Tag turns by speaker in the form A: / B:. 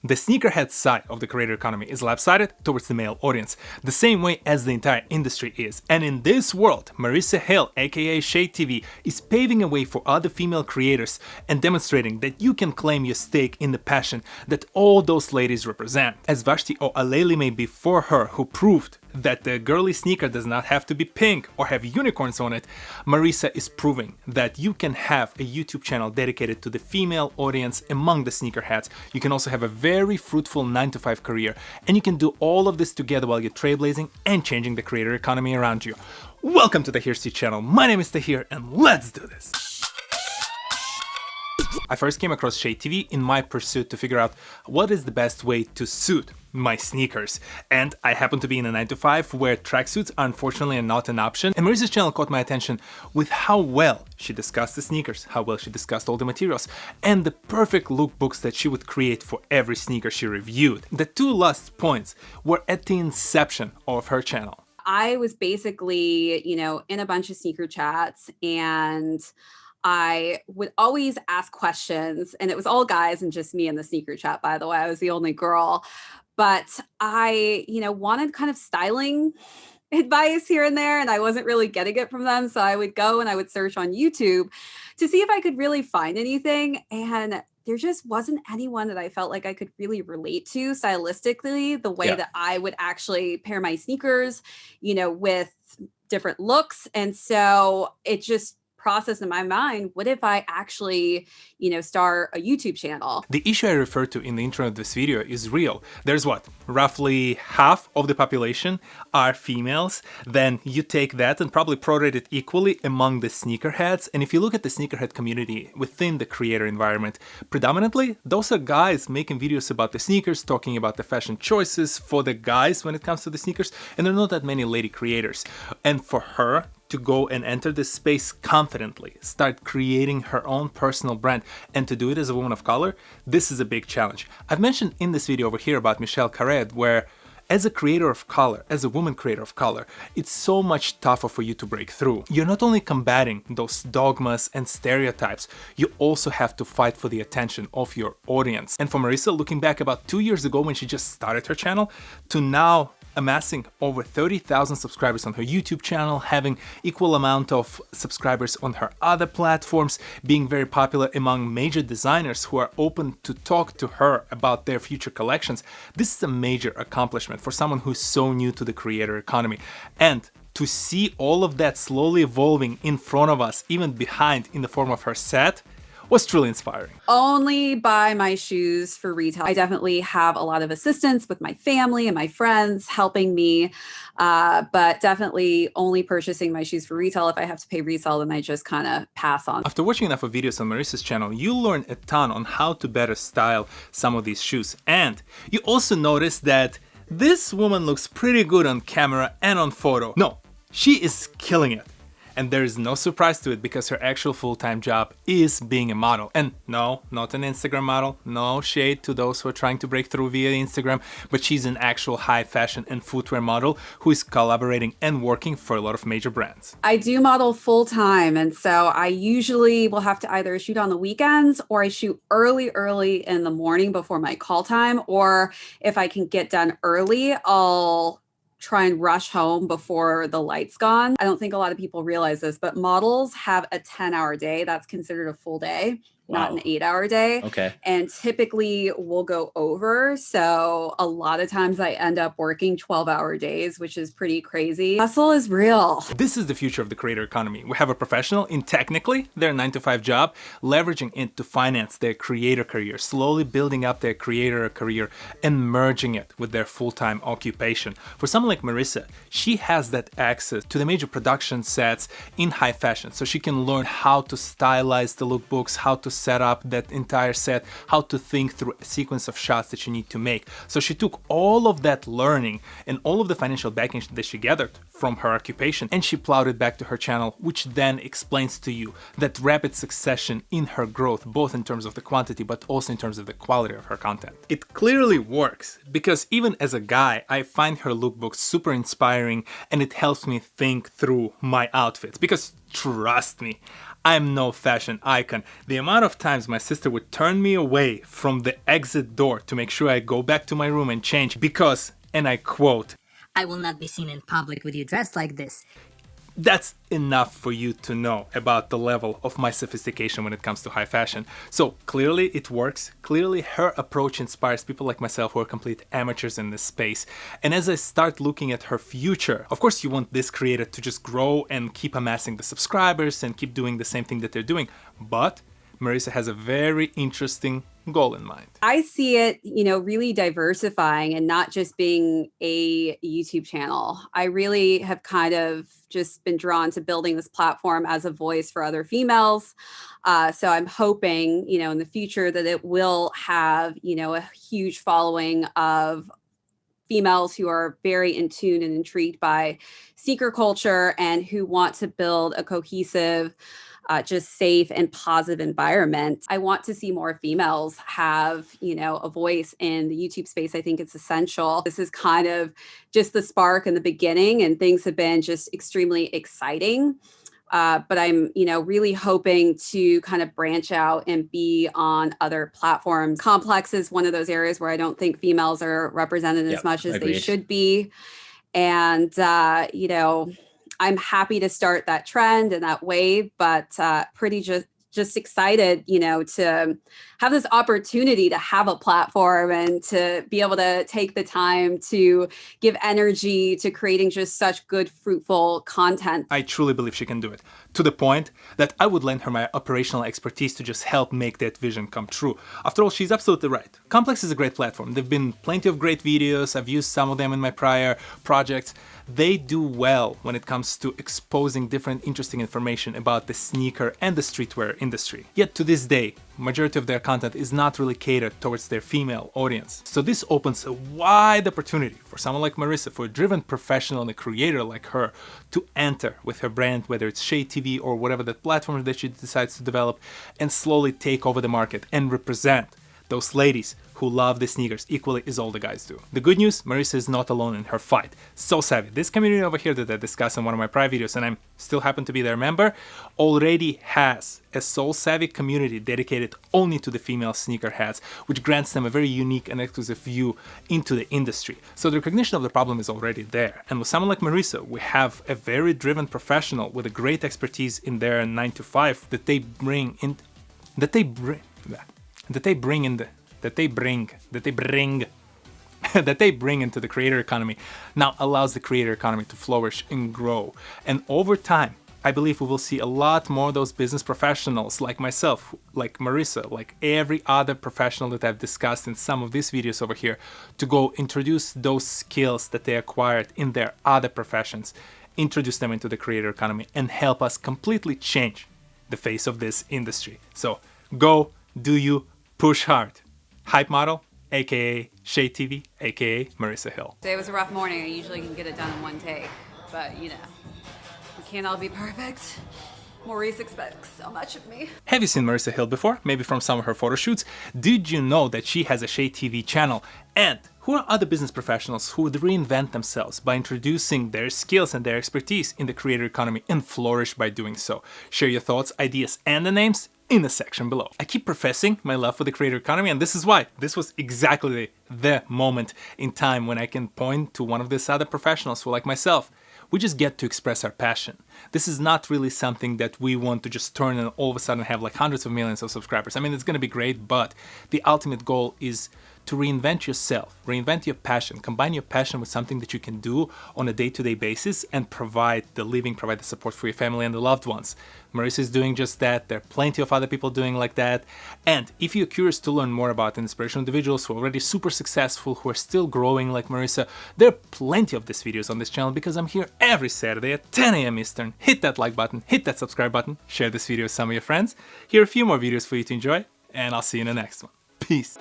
A: The sneakerhead side of the creator economy is lopsided towards the male audience, the same way as the entire industry is. And in this world, Marissa Hill, aka ShadeTV, is paving a way for other female creators and demonstrating that you can claim your stake in the passion that all those ladies represent. As Vashti or Aleli may be for her, who proved that the girly sneaker does not have to be pink or have unicorns on it, Marissa is proving that you can have a YouTube channel dedicated to the female audience among the sneakerheads. You can also have a very fruitful 9-to-5 career, and you can do all of this together while you're trailblazing and changing the creator economy around you. Welcome to the TohirT channel. My name is TohirT, and let's do this. I first came across ShadeTV in my pursuit to figure out what is the best way to suit my sneakers, and I happen to be in a 9-to-5 where tracksuits unfortunately are not an option, and Marissa's channel caught my attention with how well she discussed the sneakers, how well she discussed all the materials, and the perfect lookbooks that she would create for every sneaker she reviewed. The two last points were at the inception of her channel.
B: I was basically, in a bunch of sneaker chats, and I would always ask questions, and it was all guys and just me in the sneaker chat, by the way. I was the only girl. But I, wanted kind of styling advice here and there, and I wasn't really getting it from them. So I would go and I would search on YouTube to see if I could really find anything. And there just wasn't anyone that I felt like I could really relate to stylistically, the way that I would actually pair my sneakers, with different looks. And so it just process in my mind, what if I actually, start a YouTube channel?
A: The issue I referred to in the intro of this video is real. There's roughly half of the population are females. Then you take that and probably prorate it equally among the sneakerheads. And if you look at the sneakerhead community within the creator environment, predominantly those are guys making videos about the sneakers, talking about the fashion choices for the guys when it comes to the sneakers. And there are not that many lady creators. And for her to go and enter this space confidently, start creating her own personal brand, and to do it as a woman of color, this is a big challenge. I've mentioned in this video over here about Michelle Cared, where as a creator of color, as a woman creator of color, it's so much tougher for you to break through. You're not only combating those dogmas and stereotypes, you also have to fight for the attention of your audience. And for Marissa, looking back about 2 years ago when she just started her channel, to now amassing over 30,000 subscribers on her YouTube channel, having equal amount of subscribers on her other platforms, being very popular among major designers who are open to talk to her about their future collections. This is a major accomplishment for someone who's so new to the creator economy. And to see all of that slowly evolving in front of us, even behind in the form of her set, was truly inspiring.
B: Only buy my shoes for retail. I definitely have a lot of assistance with my family and my friends helping me, but definitely only purchasing my shoes for retail. If I have to pay resale, then I just kind of pass on.
A: After watching enough of videos on Marissa's channel, you learn a ton on how to better style some of these shoes. And you also notice that this woman looks pretty good on camera and on photo. No, she is killing it. And there is no surprise to it because her actual full-time job is being a model. And no, not an Instagram model, no shade to those who are trying to break through via Instagram, but she's an actual high fashion and footwear model who is collaborating and working for a lot of major brands.
B: I do model full-time, and so I usually will have to either shoot on the weekends or I shoot early in the morning before my call time, or if I can get done early, I'll try and rush home before the light's gone. I don't think a lot of people realize this, but models have a 10-hour day. That's considered a full day. Wow. Not an 8-hour day.
A: Okay.
B: And typically we'll go over. So a lot of times I end up working 12-hour days, which is pretty crazy. Hustle is real.
A: This is the future of the creator economy. We have a professional in technically their 9-to-5 job, leveraging it to finance their creator career, slowly building up their creator career and merging it with their full-time occupation. For someone like Marissa, she has that access to the major production sets in high fashion, so she can learn how to stylize the lookbooks, how to set up that entire set, how to think through a sequence of shots that you need to make. So she took all of that learning and all of the financial backing that she gathered from her occupation and she plowed it back to her channel, which then explains to you that rapid succession in her growth, both in terms of the quantity but also in terms of the quality of her content. It clearly works because even as a guy, I find her lookbooks super inspiring and it helps me think through my outfits because trust me, I'm no fashion icon. The amount of times my sister would turn me away from the exit door to make sure I go back to my room and change because, and I quote,
C: "I will not be seen in public with you dressed like this."
A: That's enough for you to know about the level of my sophistication when it comes to high fashion. So clearly it works. Clearly her approach inspires people like myself who are complete amateurs in this space. And as I start looking at her future, of course you want this creator to just grow and keep amassing the subscribers and keep doing the same thing that they're doing. But Marissa has a very interesting goal in mind.
B: I see it, really diversifying and not just being a YouTube channel. I really have kind of just been drawn to building this platform as a voice for other females. So I'm hoping, in the future that it will have, a huge following of females who are very in tune and intrigued by sneaker culture and who want to build a cohesive, just safe and positive environment. I want to see more females have, a voice in the YouTube space. I think it's essential. This is kind of just the spark in the beginning, and things have been just extremely exciting. But I'm, really hoping to kind of branch out and be on other platforms. Complex is one of those areas where I don't think females are represented as much as they should be. And, I'm happy to start that trend and that wave, but pretty just excited, to have this opportunity to have a platform and to be able to take the time to give energy to creating just such good, fruitful content.
A: I truly believe she can do it, to the point that I would lend her my operational expertise to just help make that vision come true. After all, she's absolutely right. Complex is a great platform. There've been plenty of great videos. I've used some of them in my prior projects. They do well when it comes to exposing different interesting information about the sneaker and the streetwear industry. Yet to this day, majority of their content is not really catered towards their female audience. So this opens a wide opportunity for someone like Marissa, for a driven professional and a creator like her, to enter with her brand, whether it's ShadeTV or whatever that platform that she decides to develop, and slowly take over the market and represent those ladies who love the sneakers equally as all the guys do. The good news, Marissa is not alone in her fight. So savvy. This community over here that I discussed in one of my prior videos, and I still happen to be their member, already has a soul savvy community dedicated only to the female sneakerheads, which grants them a very unique and exclusive view into the industry. So the recognition of the problem is already there. And with someone like Marissa, we have a very driven professional with a great expertise in their 9-to-5 that they bring into the creator economy, now allows the creator economy to flourish and grow. And over time, I believe we will see a lot more of those business professionals like myself, like Marissa, like every other professional that I've discussed in some of these videos over here, to go introduce those skills that they acquired in their other professions, introduce them into the creator economy, and help us completely change the face of this industry. So go, do you, push hard. Hype model, aka ShadeTV, aka Marissa Hill.
B: Today was a rough morning. I usually can get it done in one take, but we can't all be perfect. Maurice expects so much of me.
A: Have you seen Marissa Hill before? Maybe from some of her photo shoots? Did you know that she has a ShadeTV channel? And who are other business professionals who would reinvent themselves by introducing their skills and their expertise in the creator economy and flourish by doing so? Share your thoughts, ideas, and the names in the section below. I keep professing my love for the creator economy, and this is why. This was exactly the moment in time when I can point to one of these other professionals who, like myself, we just get to express our passion. This is not really something that we want to just turn and all of a sudden have like hundreds of millions of subscribers. I mean, it's gonna be great, but the ultimate goal is to reinvent yourself, reinvent your passion, combine your passion with something that you can do on a day-to-day basis and provide the living, provide the support for your family and the loved ones. Marissa is doing just that. There are plenty of other people doing like that. And if you're curious to learn more about inspirational individuals who are already super successful, who are still growing like Marissa, there are plenty of these videos on this channel because I'm here every Saturday at 10 a.m. Eastern. Hit that like button, hit that subscribe button, share this video with some of your friends. Here are a few more videos for you to enjoy, and I'll see you in the next one. Peace.